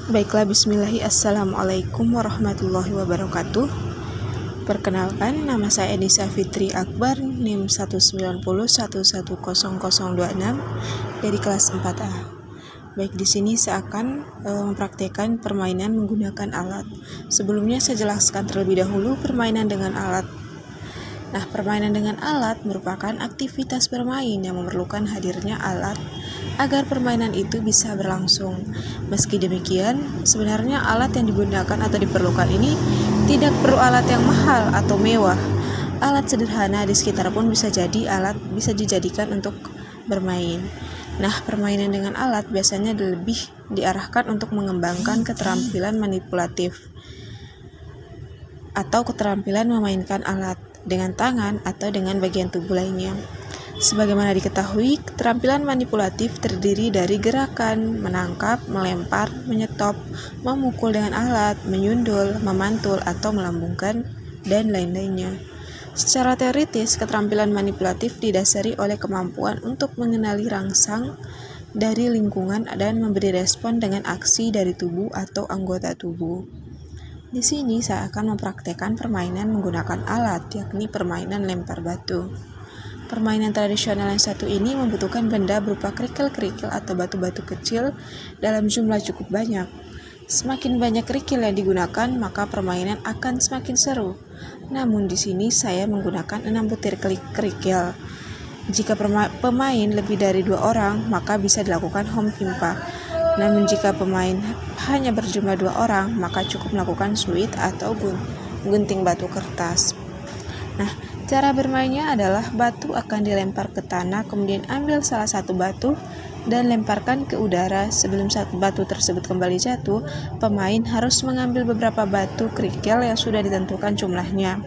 Baiklah, bismillahi, assalamualaikum warahmatullahi wabarakatuh. Perkenalkan, nama saya Enisa Fitri Akbar, NIM 190111026 dari kelas 4A. Baik, di sini saya akan mempraktikkan permainan menggunakan alat. Sebelumnya saya jelaskan terlebih dahulu permainan dengan alat. Nah, permainan dengan alat merupakan aktivitas bermain yang memerlukan hadirnya alat agar permainan itu bisa berlangsung. Meski demikian, sebenarnya alat yang digunakan atau diperlukan ini tidak perlu alat yang mahal atau mewah. Alat sederhana di sekitar pun bisa dijadikan untuk bermain. Nah, permainan dengan alat biasanya lebih diarahkan untuk mengembangkan keterampilan manipulatif atau keterampilan memainkan alat dengan tangan atau dengan bagian tubuh lainnya. Sebagaimana diketahui, keterampilan manipulatif terdiri dari gerakan menangkap, melempar, menyetop, memukul dengan alat, menyundul, memantul, atau melambungkan, dan lain-lainnya. Secara teoritis, keterampilan manipulatif didasari oleh kemampuan untuk mengenali rangsang dari lingkungan dan memberi respon dengan aksi dari tubuh atau anggota tubuh. Di sini saya akan mempraktekkan permainan menggunakan alat, yakni permainan lempar batu. Permainan tradisional yang satu ini membutuhkan benda berupa kerikil-kerikil atau batu-batu kecil dalam jumlah cukup banyak. Semakin banyak kerikil yang digunakan, maka permainan akan semakin seru. Namun di sini saya menggunakan 6 butir kerikil. Jika pemain lebih dari 2 orang, maka bisa dilakukan home pimpa. Namun jika pemain hanya berjumlah 2 orang, maka cukup melakukan suit atau gunting batu kertas. Nah, cara bermainnya adalah batu akan dilempar ke tanah, kemudian ambil salah satu batu dan lemparkan ke udara. Sebelum satu batu tersebut kembali jatuh, pemain harus mengambil beberapa batu kerikil yang sudah ditentukan jumlahnya.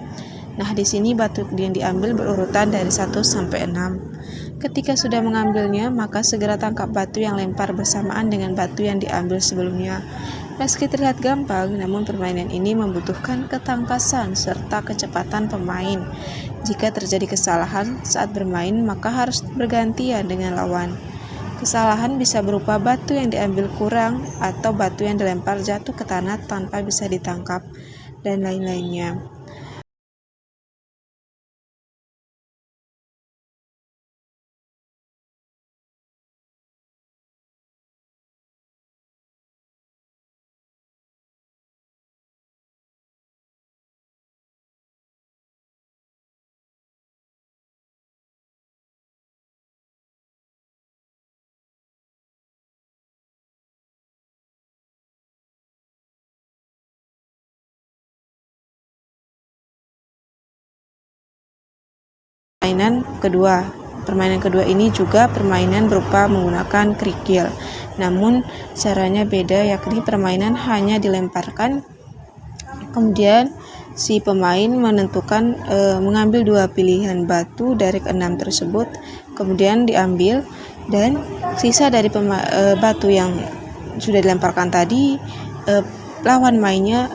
Nah, di sini batu yang diambil berurutan dari 1 sampai 6. Ketika sudah mengambilnya, maka segera tangkap batu yang lempar bersamaan dengan batu yang diambil sebelumnya. Meski terlihat gampang, namun permainan ini membutuhkan ketangkasan serta kecepatan pemain. Jika terjadi kesalahan saat bermain, maka harus bergantian dengan lawan. Kesalahan bisa berupa batu yang diambil kurang atau batu yang dilempar jatuh ke tanah tanpa bisa ditangkap, dan lain-lainnya. Permainan kedua ini juga permainan berupa menggunakan kerikil. Namun caranya beda, yakni permainan hanya dilemparkan. Kemudian si pemain menentukan mengambil 2 pilihan batu dari ke-6 tersebut, kemudian diambil, dan sisa dari batu yang sudah dilemparkan tadi, lawan mainnya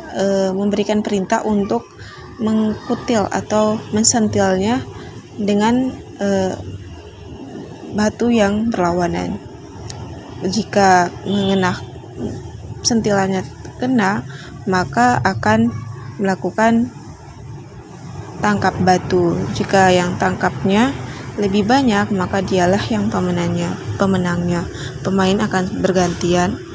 memberikan perintah untuk mengkutil atau mensentilnya dengan batu yang berlawanan. Jika sentilannya kena, maka akan melakukan tangkap batu. Jika yang tangkapnya lebih banyak, maka dialah yang pemenangnya. Pemain akan bergantian.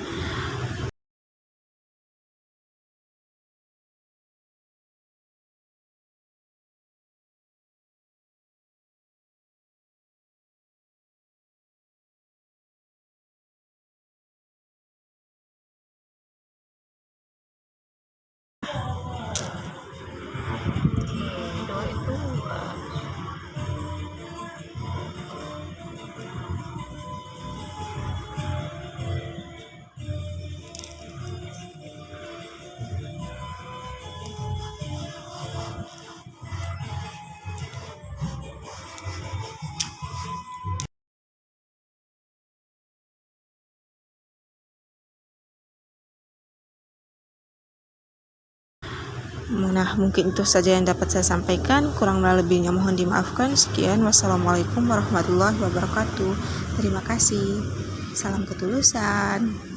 Nah, mungkin itu saja yang dapat saya sampaikan. Kurang lebihnya mohon dimaafkan. Sekian, wassalamualaikum warahmatullahi wabarakatuh. Terima kasih. Salam ketulusan.